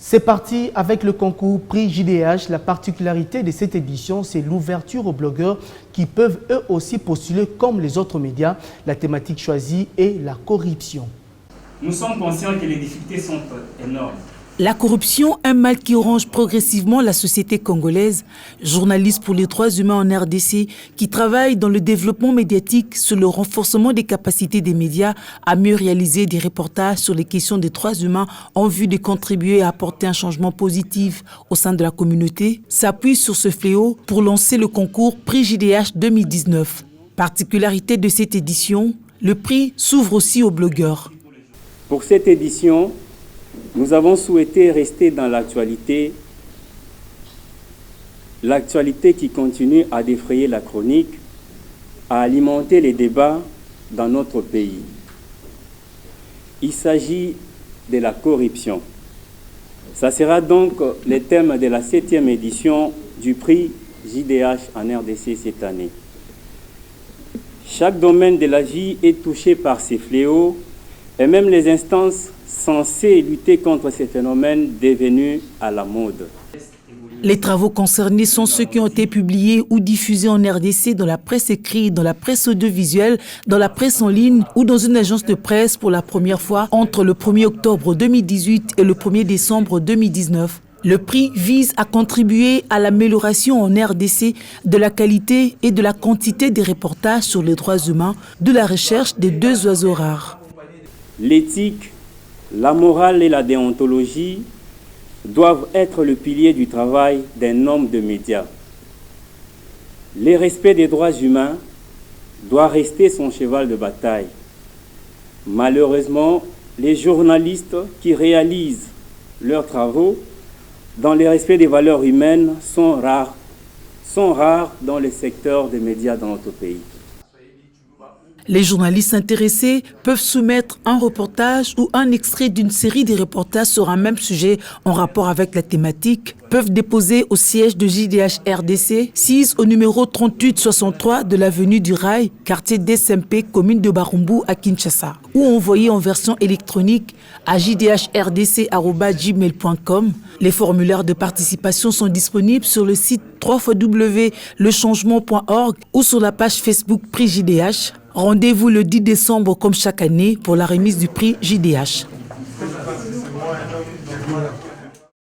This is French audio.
C'est parti avec le concours Prix JDH. La particularité de cette édition, c'est l'ouverture aux blogueurs qui peuvent eux aussi postuler comme les autres médias. La thématique choisie est la corruption. Nous sommes conscients que les difficultés sont énormes. La corruption, un mal qui ronge progressivement la société congolaise. Journalistes pour les droits humains en RDC qui travaillent dans le développement médiatique sur le renforcement des capacités des médias à mieux réaliser des reportages sur les questions des droits humains en vue de contribuer à apporter un changement positif au sein de la communauté, s'appuient sur ce fléau pour lancer le concours Prix JDH 2019. Particularité de cette édition, le prix s'ouvre aussi aux blogueurs. Pour cette édition, nous avons souhaité rester dans l'actualité qui continue à défrayer la chronique, à alimenter les débats dans notre pays. Il s'agit de la corruption. Ça sera donc le thème de la 7e édition du prix JDH en RDC cette année. Chaque domaine de la vie est touché par ces fléaux et même les instances censés lutter contre ces phénomènes devenus à la mode. Les travaux concernés sont ceux qui ont été publiés ou diffusés en RDC dans la presse écrite, dans la presse audiovisuelle, dans la presse en ligne ou dans une agence de presse pour la première fois entre le 1er octobre 2018 et le 1er décembre 2019. Le prix vise à contribuer à l'amélioration en RDC de la qualité et de la quantité des reportages sur les droits humains, de la recherche des 2 oiseaux rares. L'éthique, la morale et la déontologie doivent être le pilier du travail d'un homme de médias. Le respect des droits humains doit rester son cheval de bataille. Malheureusement, les journalistes qui réalisent leurs travaux dans le respect des valeurs humaines sont rares dans le secteur des médias dans notre pays. Les journalistes intéressés peuvent soumettre un reportage ou un extrait d'une série de reportages sur un même sujet en rapport avec la thématique, peuvent déposer au siège de JDH RDC, 6 au numéro 3863 de l'avenue du Rail, quartier DSMP, commune de Barumbu à Kinshasa, ou envoyer en version électronique à jdhrdc@gmail.com. Les formulaires de participation sont disponibles sur le site www.lechangement.org ou sur la page Facebook Prix JDH. Rendez-vous le 10 décembre comme chaque année pour la remise du prix JDH.